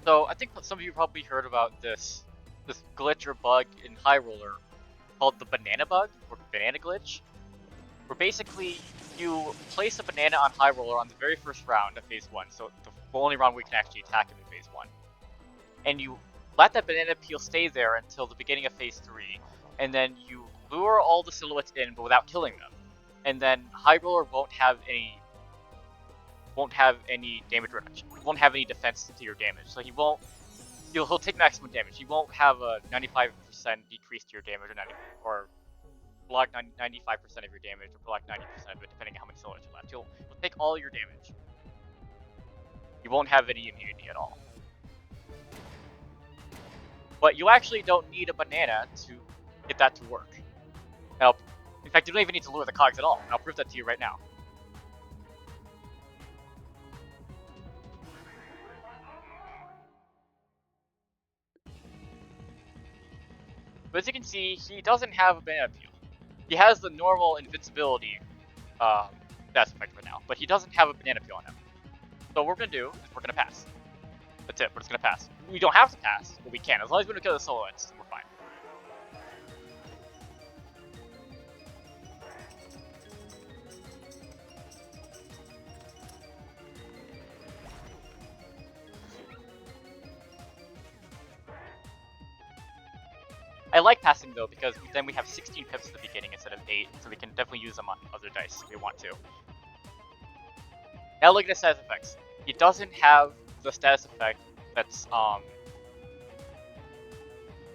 So I think some of you probably heard about this glitch or bug in High Roller called the banana bug or banana glitch, where basically you place a banana on High Roller on the very first round of Phase 1, so the only round we can actually attack him in Phase 1. And you let that banana peel stay there until the beginning of Phase 3, and then you lure all the silhouettes in, but without killing them. And then High Roller won't have any damage reduction. He won't have any defense to your damage, so he'll take maximum damage. He won't have a 95% decrease to your damage or block 95% of your damage or block 90% of it, depending on how many silhouettes are left. He'll take all your damage. You won't have any immunity at all. But you actually don't need a banana to get that to work. Now, in fact, you don't even need to lure the cogs at all. I'll prove that to you right now. But as you can see, he doesn't have a banana peel. He has the normal invincibility stats effect right now, but he doesn't have a banana peel on him. So what we're gonna do is we're gonna pass. That's it, we're just gonna pass. We don't have to pass, but we can. As long as we don't kill the silhouettes, then we're fine. I like passing though, because then we have 16 pips at the beginning instead of 8, so we can definitely use them on other dice if we want to. Now look at the status effects. He doesn't have the status effect that's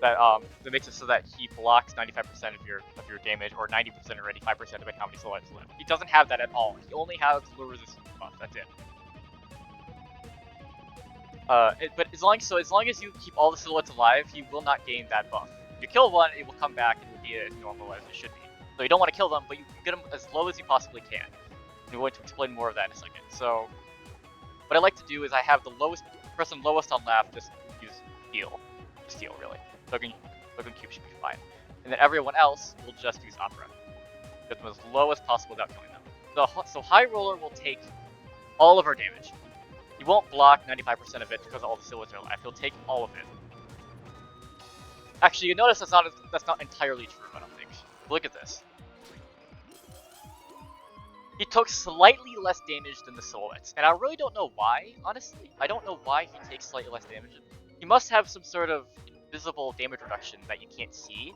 that makes it so that he blocks 95% of your damage, or 90% or 85% depending how many silhouettes left. He doesn't have that at all. He only has low resistance buff. That's it. But as long as you keep all the silhouettes alive, he will not gain that buff. If you kill one, it will come back and will be as normal as it should be. So you don't want to kill them, but you get them as low as you possibly can. And we're going to explain more of that in a second. So what I like to do is I have the person lowest on left just use heal. Just heal, really. Token Cube should be fine. And then everyone else will just use Opera. Get them as low as possible without killing them. So High Roller will take all of our damage. He won't block 95% of it because all the silhouettes are alive. He'll take all of it. Actually, you notice that's not entirely true, I don't think. Look at this. He took slightly less damage than the silhouettes, and I really don't know why, honestly. I don't know why he takes slightly less damage. He must have some sort of invisible damage reduction that you can't see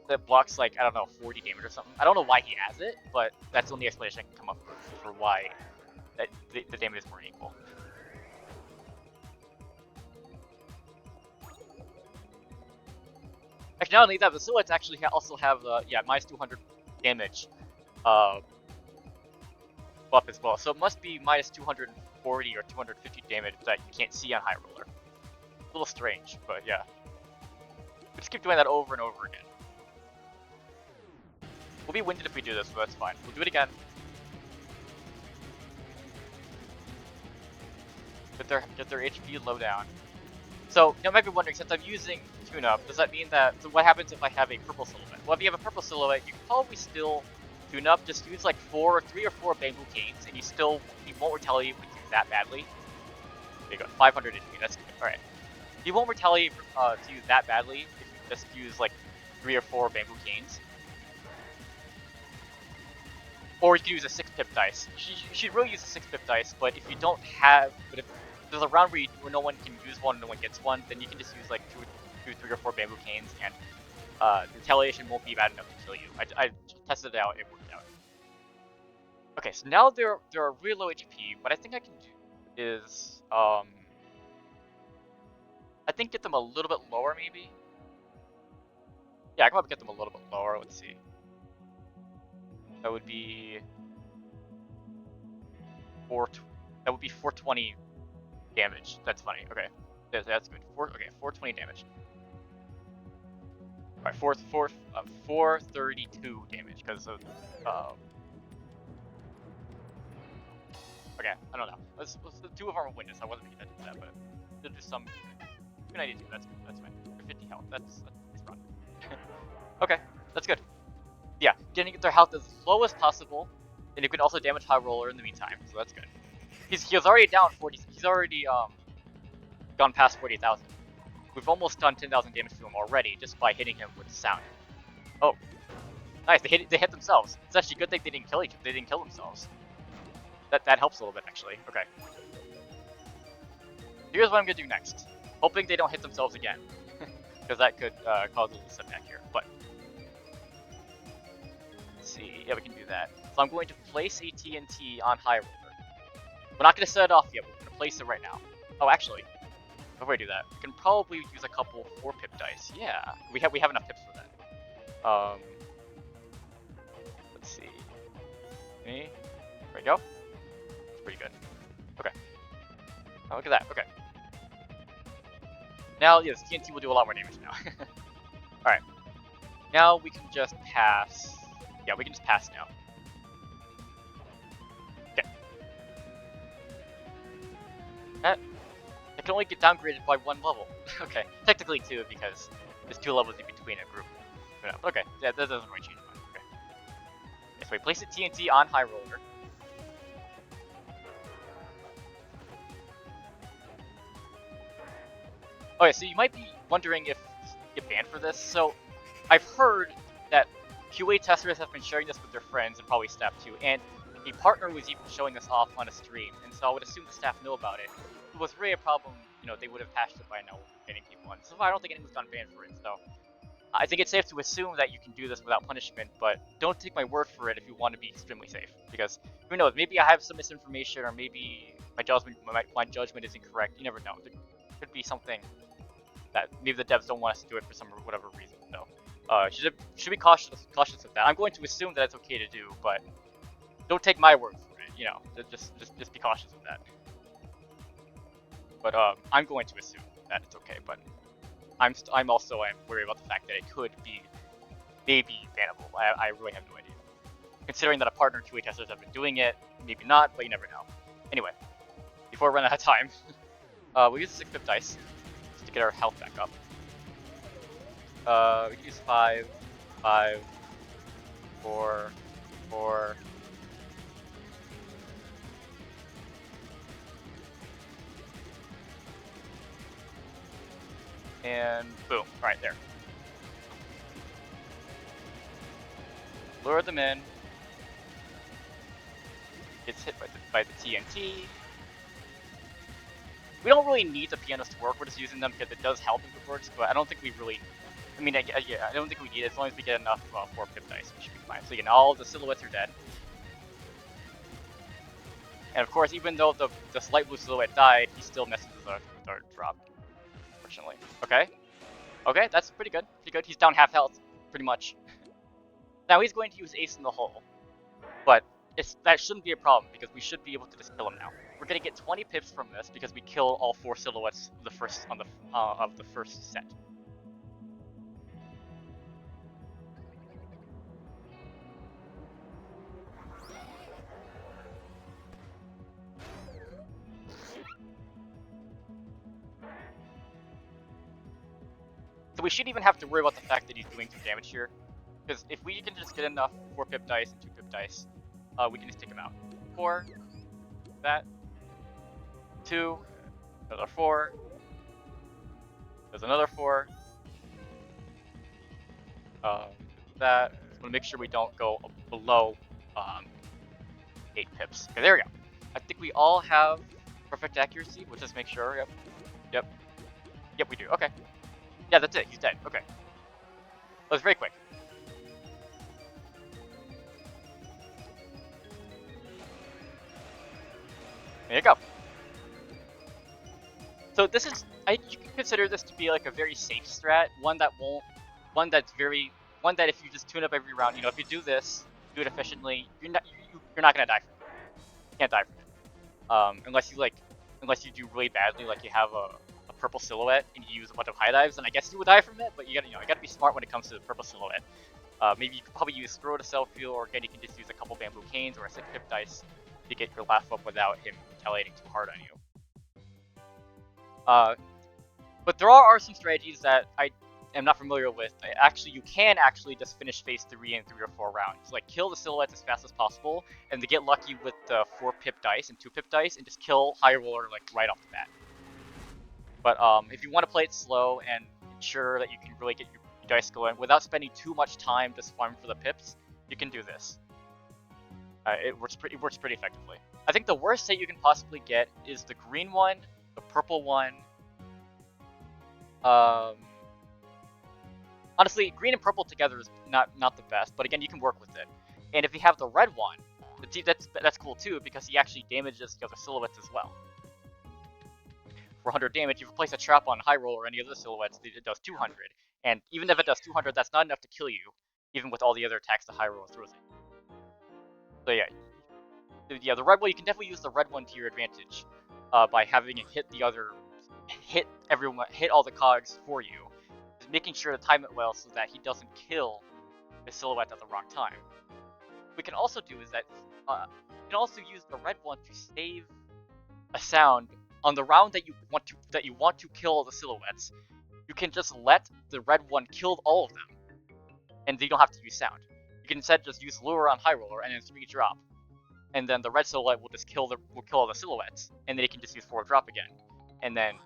that blocks, like, I don't know, 40 damage or something. I don't know why he has it, but that's the only explanation I can come up with for why the damage is more equal. Actually, not only that, the silhouettes actually also have minus 200 damage buff as well. So it must be minus 240 or 250 damage that you can't see on High Roller. A little strange, but yeah. We just keep doing that over and over again. We'll be winded if we do this, but that's fine. We'll do it again. Get their HP low down. So you might be wondering, since I'm using tune-up, does that mean that, so what happens if I have a purple silhouette? Well, if you have a purple silhouette, you can probably still tune up, just use like 3 or 4 bamboo canes, and you won't retaliate with you that badly. There you go, 500 HP, that's good, alright. You won't retaliate to you that badly if you just use like 3 or 4 bamboo canes. Or you can use a 6-pip dice. You should really use a 6-pip dice, but if you don't have, if there's a round where no one can use one and no one gets one, then you can just use like 3 or 4 bamboo canes, and the retaliation won't be bad enough to kill you. I tested it out, it worked out. Okay, so now they're really low HP. What I think I can do is, I think get them a little bit lower, maybe? Yeah, I can probably get them a little bit lower, let's see. That would be 420 damage. That's funny. Okay, that's good. 420 damage. All right, 432 damage because of. Okay, I don't know. Let's the 2 of them are witness. I wasn't paying attention to that, but there's just some. 292. That's good. That's fine. 50 health. That's run. Okay, that's good. Yeah, getting their health as low as possible, and you can also damage High Roller in the meantime, so that's good. He's already down 40. He's already gone past 40,000. We've almost done 10,000 damage to him already just by hitting him with the sound. Oh, nice! They hit themselves. It's actually a good thing they didn't kill themselves. That helps a little bit actually. Okay. Here's what I'm gonna do next. Hoping they don't hit themselves again, because that could cause a little setback here. But let's see. Yeah, we can do that. So I'm going to place a TNT on high roller. We're not gonna set it off yet. We're gonna place it right now. Oh, actually, before I do that, we can probably use a couple 4-pip dice. Yeah, we have enough pips for that. Let's see. There we go. That's pretty good. Okay. Oh, look at that. Okay. Now, yes, TNT will do a lot more damage now. Alright. Now we can just pass. Yeah, we can just pass now. Okay. That can only get downgraded by 1 level. Okay. Technically 2, because there's 2 levels in between a group. Okay. Yeah, that doesn't really change much. Okay. So we place the TNT on high roller. Okay, so you might be wondering if you get banned for this. So, I've heard that QA testers have been sharing this with their friends and probably staff too, and a partner was even showing this off on a stream, and so I would assume the staff know about it. If it was really a problem, you know, they would have patched it by now, banning people. And so far, I don't think anyone's gotten banned for it. So, I think it's safe to assume that you can do this without punishment, but don't take my word for it if you want to be extremely safe, because who knows? Maybe I have some misinformation, or maybe my judgment is incorrect. You never know. There could be something that maybe the devs don't want us to do it for some whatever reason. So, should be cautious of that. I'm going to assume that it's okay to do, but don't take my word for it. You know, just be cautious of that. But I'm going to assume that it's okay. But I'm also worried about the fact that it could be maybe bannable. I really have no idea. Considering that a partner QA testers have been doing it, maybe not, but you never know. Anyway, before I run out of time, we'll use the 6-pip dice to get our health back up. We can use 5, 5, 4, 4. And boom, right there. Lure them in. Gets hit by the TNT. We don't really need the pianos to work. We're just using them because it does help if it works, but I don't think we really. I mean, yeah, I don't think we need it as long as we get enough 4-pip dice. We should be fine. So again, all of the silhouettes are dead. And of course, even though the light blue silhouette died, he still messes with our drop. Unfortunately. Okay. Okay, that's pretty good. Pretty good. He's down half health, pretty much. Now he's going to use Ace in the Hole, but that shouldn't be a problem because we should be able to just kill him now. We're gonna get 20 pips from this because we kill all 4 silhouettes of the first set. So we shouldn't even have to worry about the fact that he's doing some damage here, because if we can just get enough 4-pip dice and 2-pip dice, we can just take him out. 4, that, 2, another 4, there's another 4, that. Just want to make sure we don't go below 8 pips. Okay, there we go. I think we all have perfect accuracy. We'll just make sure. Yep. Yep. Yep, we do. Okay. Yeah, that's it. He's dead. Okay. That was very quick. There you go. So this is, you can consider this to be like a very safe strat, one that if you just tune up every round, you know, if you do this, do it efficiently, you're not gonna die from it. You can't die from it. Unless you do really badly, like you have a purple silhouette and you use a bunch of high dives, then I guess you would die from it. But you gotta be smart when it comes to the purple silhouette. Maybe you could probably use throw to self heal, or again you can just use a couple bamboo canes or a 6-pip dice to get your laugh up without him retaliating too hard on you. But there are some strategies that I am not familiar with. You can actually just finish phase 3 in 3 or 4 rounds. Like kill the silhouettes as fast as possible, and to get lucky with the 4-pip dice and 2-pip dice, and just kill high roller like right off the bat. But if you want to play it slow and ensure that you can really get your dice going without spending too much time just farming for the pips, you can do this. It works pretty effectively. I think the worst state you can possibly get is the green one, the purple one. Honestly, green and purple together is not the best, but again, you can work with it. And if you have the red one, that's cool too, because he actually damages the other silhouettes as well. For 100 damage, if you place a trap on high roll or any other silhouettes, it does 200. And even if it does 200, that's not enough to kill you, even with all the other attacks the high roll throws at you. So yeah, the red one, you can definitely use the red one to your advantage by having it hit all the cogs for you, just making sure to time it well so that he doesn't kill the silhouette at the wrong time. What we can also do is that you can also use the red one to save a sound on the round that you want to kill the silhouettes. You can just let the red one kill all of them, and you don't have to use sound. You can instead just use lure on high roller and then 3 drop, and then the red silhouette will just kill all the silhouettes, and then you can just use 4 drop again, and then it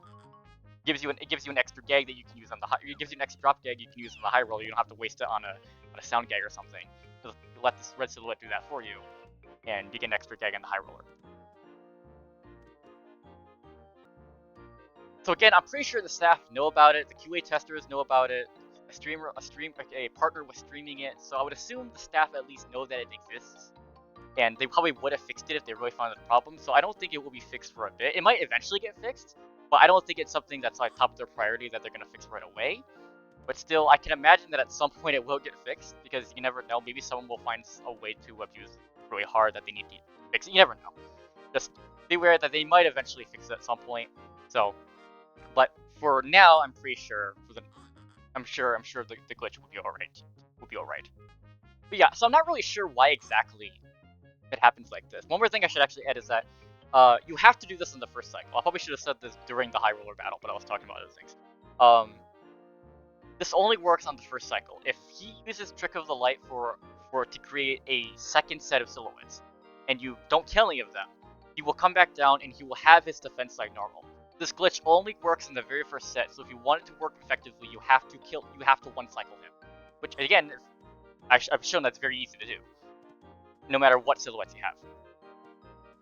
gives you an extra gag that you can use on the it gives you an extra drop gag you can use on the high roller. You don't have to waste it on a sound gag or something. Just let this red silhouette do that for you, and you get an extra gag on the high roller. So again, I'm pretty sure the staff know about it, the QA testers know about it, a partner was streaming it, so I would assume the staff at least know that it exists, and they probably would have fixed it if they really found the problem. So I don't think it will be fixed for a bit. It might eventually get fixed, but I don't think it's something that's like top of their priority that they're gonna fix right away. But still, I can imagine that at some point it will get fixed, because you never know. Maybe someone will find a way to abuse really hard that they need to fix it. You never know. Just beware that they might eventually fix it at some point. So. But for now, I'm pretty sure I'm sure the glitch will be alright. But yeah, so I'm not really sure why exactly it happens like this. One more thing I should actually add is that you have to do this in the first cycle. I probably should have said this during the high roller battle, but I was talking about other things. This only works on the first cycle. If he uses Trick of the Light to create a second set of silhouettes, and you don't kill any of them, he will come back down and he will have his defense like normal. This glitch only works in the very first set, so if you want it to work effectively, you have to one cycle him. Which again, I've shown that's very easy to do, no matter what silhouettes you have.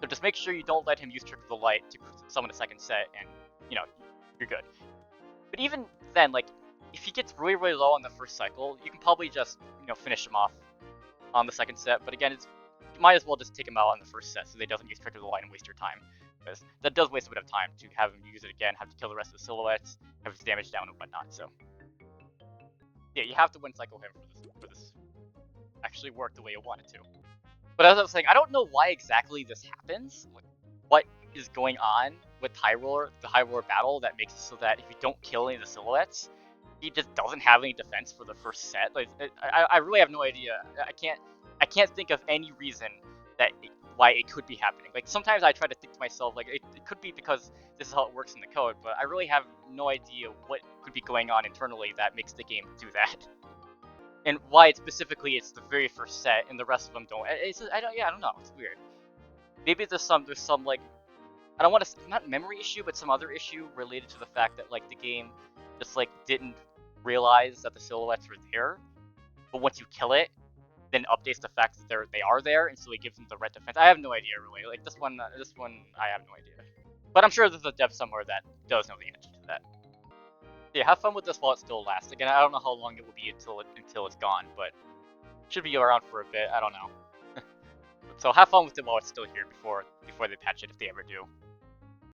So just make sure you don't let him use Trick of the Light to summon a second set, and you're good. But even then, like, if he gets really low on the first cycle, you can probably just finish him off on the second set. But again, you might as well just take him out on the first set so they doesn't use Trick of the Light and waste your time. Because that does waste a bit of time to have him use it again, have to kill the rest of the silhouettes, have his damage down and whatnot. So yeah, you have to one cycle him for this actually work the way you want it to. But as I was saying, I don't know why exactly this happens. Like, what is going on with the high roller battle that makes it so that if you don't kill any of the silhouettes, he just doesn't have any defense for the first set. Like, I really have no idea. I can't think of any reason why it could be happening. Like, sometimes I try to think to myself, like, it could be because this is how it works in the code, but I really have no idea what could be going on internally that makes the game do that. And why it's the very first set and the rest of them don't. I don't know. It's weird. Maybe there's some like, I don't want to, not memory issue, but some other issue related to the fact that like the game just like didn't realize that the silhouettes were there, but once you kill it, then updates the fact that they are there, and so it gives them the red defense. I have no idea really. Like this one I have no idea. But I'm sure there's a dev somewhere that does know the answer to that. Yeah, have fun with this while it still lasts. Again, I don't know how long it will be until it's gone, but it should be around for a bit. I don't know. So have fun with it while it's still here before they patch it, if they ever do.